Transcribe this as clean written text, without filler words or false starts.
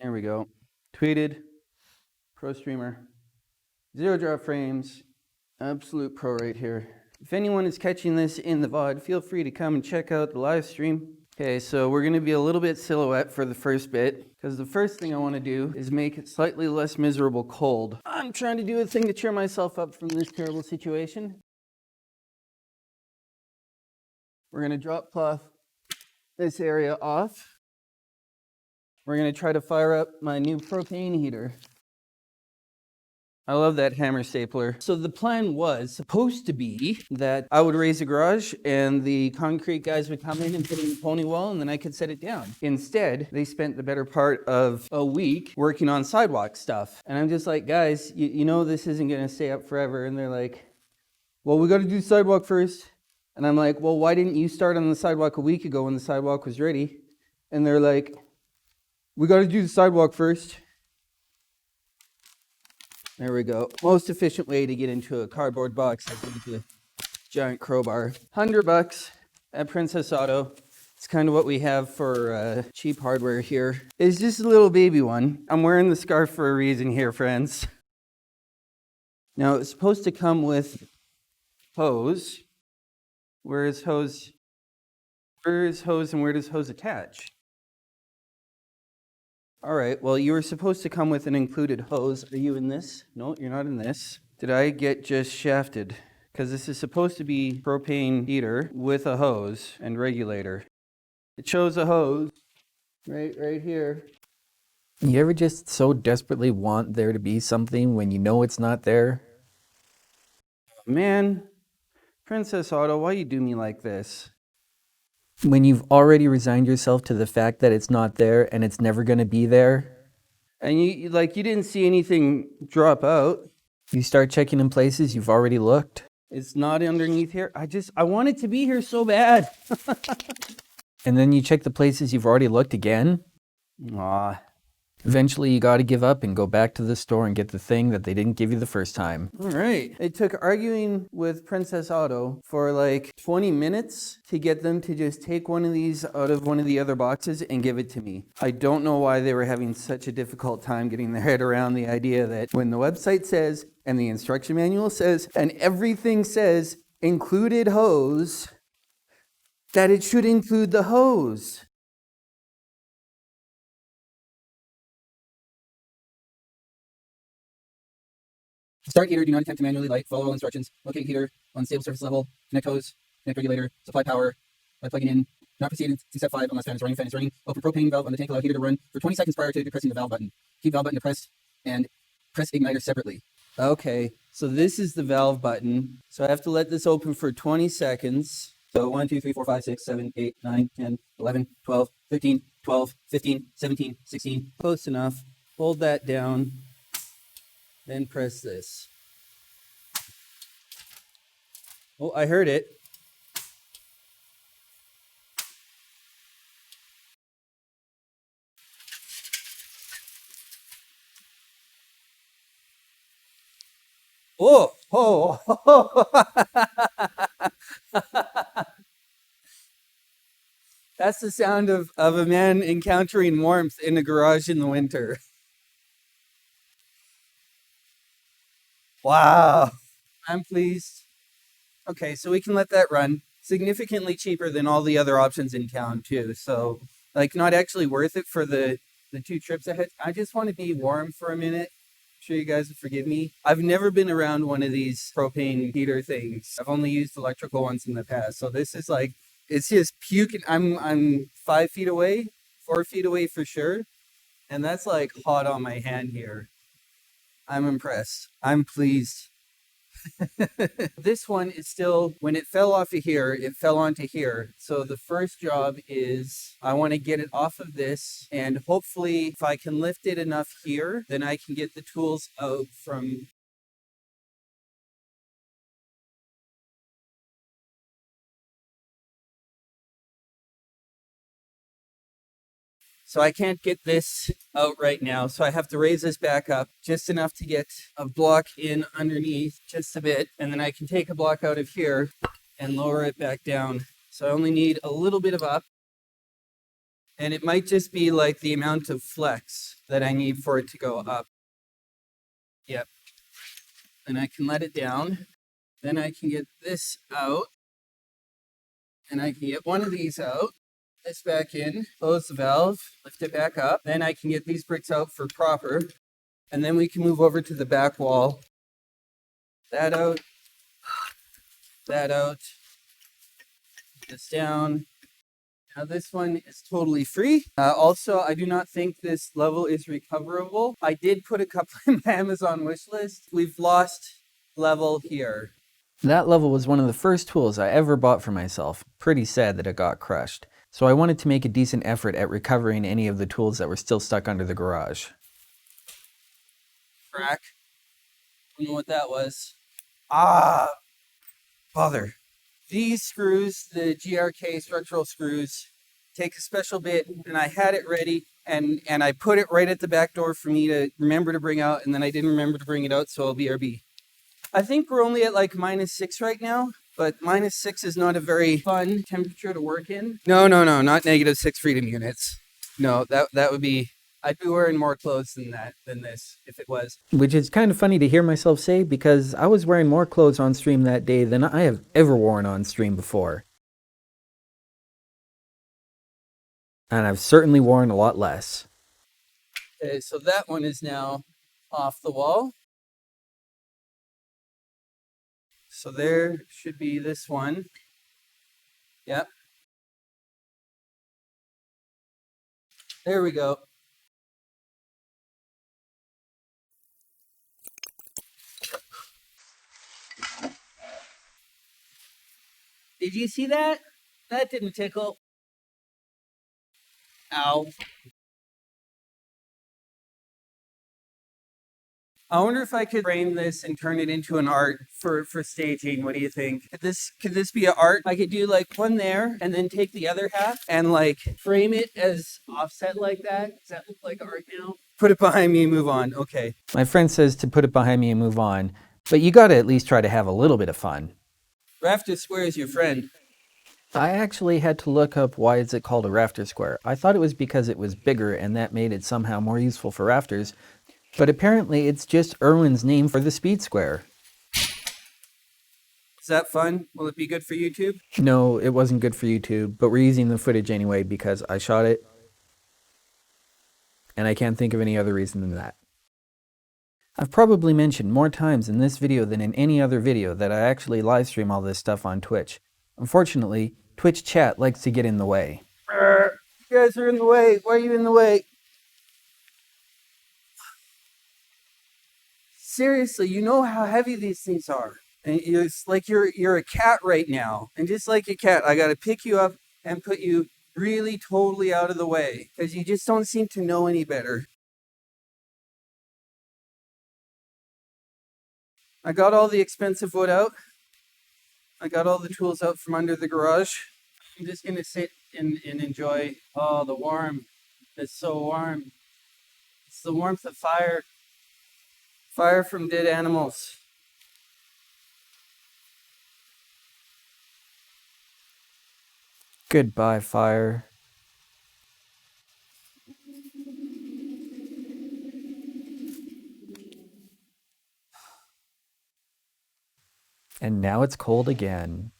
There we go. Tweeted, pro streamer, 0 drop frames, absolute pro right here. If anyone is catching this in the VOD, feel free to come and check out the live stream. Okay, so we're gonna be a little bit silhouette for the first bit, because the first thing I wanna do is make it slightly less miserable cold. I'm trying to do a thing to cheer myself up from this terrible situation. We're gonna drop cloth this area off. We're gonna try to fire up my new propane heater. I love that hammer stapler. So the plan was supposed to be that I would raise a garage and the concrete guys would come in and put in the pony wall and then I could set it down. Instead, they spent the better part of a week working on sidewalk stuff. And I'm just like, guys, you know this isn't gonna stay up forever. And they're like, well, we gotta do sidewalk first. And I'm like, well, why didn't you start on the sidewalk a week ago when the sidewalk was ready? And they're like, we gotta do the sidewalk first. There we go. Most efficient way to get into a cardboard box is with a giant crowbar. $100 at Princess Auto. It's kind of what we have for cheap hardware here. It's just a little baby one. I'm wearing the scarf for a reason here, friends. Now, it's supposed to come with hose. Where is hose? Where is hose and where does hose attach? All right, well, you were supposed to come with an included hose. Are you in this? No, you're not in this. Did I get just shafted? Because this is supposed to be propane heater with a hose and regulator. It shows a hose right here. You ever just so desperately want there to be something when you know it's not there? Man, Princess Auto, why you do me like this? When you've already resigned yourself to the fact that it's not there and it's never going to be there. And you didn't see anything drop out. You start checking in places you've already looked. It's not underneath here. I want it to be here so bad. And then you check the places you've already looked again. Aw. Eventually you got to give up and go back to the store and get the thing that they didn't give you the first time. All right. It took arguing with Princess Auto for like 20 minutes to get them to just take one of these out of one of the other boxes and give it to me. I don't know why they were having such a difficult time getting their head around the idea that when the website says and the instruction manual says and everything says included hose, that it should include the hose. Start heater, do not attempt to manually light, follow all instructions, locate heater on stable surface level, connect hose, connect regulator, supply power by plugging in, not proceed to step 5 unless fan is running, open propane valve on the tank, allow heater to run for 20 seconds prior to depressing the valve button. Keep valve button depressed and press igniter separately. Okay, so this is the valve button. So I have to let this open for 20 seconds. So 1, 2, 3, 4, 5, 6, 7, 8, 9, 10, 11, 12, 13, 12, 15, 17, 16. Close enough. Hold that down. Then press this. Oh, I heard it. Oh, That's the sound of a man encountering warmth in a garage in the winter. Wow. I'm pleased. Okay, so we can let that run. Significantly cheaper than all the other options in town, too. So, like, not actually worth it for the 2 trips ahead. I just want to be warm for a minute. I'm sure you guys will forgive me. I've never been around one of these propane heater things. I've only used electrical ones in the past. So this is like, it's just puking. I'm 5 feet away, 4 feet away for sure. And that's like hot on my hand here. I'm impressed. I'm pleased. This one is still, when it fell off of here, it fell onto here. So the first job is I want to get it off of this, and hopefully if I can lift it enough here, then I can get the tools out from. So I can't get this out right now. So I have to raise this back up just enough to get a block in underneath just a bit. And then I can take a block out of here and lower it back down. So I only need a little bit of up. And it might just be like the amount of flex that I need for it to go up. Yep. Then I can let it down. Then I can get this out. And I can get one of these out. This back in, close the valve, lift it back up. Then I can get these bricks out for proper. And then we can move over to the back wall. That out. That out. This down. Now this one is totally free. Also, I do not think this level is recoverable. I did put a couple in my Amazon wish list. We've lost level here. That level was one of the first tools I ever bought for myself. Pretty sad that it got crushed. So I wanted to make a decent effort at recovering any of the tools that were still stuck under the garage. Crack. Don't know what that was. Ah, bother. These screws, the GRK structural screws, take a special bit, and I had it ready, and I put it right at the back door for me to remember to bring out, and then I didn't remember to bring it out, so I'll BRB. I think we're only at like -6 right now, but -6 is not a very fun temperature to work in. No, not -6 freedom units. No, that would be, I'd be wearing more clothes than this, if it was. Which is kind of funny to hear myself say, because I was wearing more clothes on stream that day than I have ever worn on stream before. And I've certainly worn a lot less. Okay, so that one is now off the wall. So there should be this one. Yep. There we go. Did you see that? That didn't tickle. Ow. I wonder if I could frame this and turn it into an art for staging. What do you think? Could this be an art? I could do like one there and then take the other half and like frame it as offset like that. Does that look like art now? Put it behind me and move on. Okay. My friend says to put it behind me and move on, but you gotta at least try to have a little bit of fun. Rafter square is your friend. I actually had to look up why is it called a rafter square. I thought it was because it was bigger and that made it somehow more useful for rafters, but apparently it's just Irwin's name for the speed square. Is that fun? Will it be good for YouTube? No, it wasn't good for YouTube, but we're using the footage anyway because I shot it, and I can't think of any other reason than that. I've probably mentioned more times in this video than in any other video that I actually live stream all this stuff on Twitch. Unfortunately, Twitch chat likes to get in the way. You guys are in the way. Why are you in the way? Seriously, you know how heavy these things are. And it's like you're a cat right now. And just like a cat, I got to pick you up and put you really totally out of the way. Because you just don't seem to know any better. I got all the expensive wood out. I got all the tools out from under the garage. I'm just going to sit and enjoy. Oh, the warmth. It's so warm. It's the warmth of fire. Fire from dead animals. Goodbye, fire. And now it's cold again.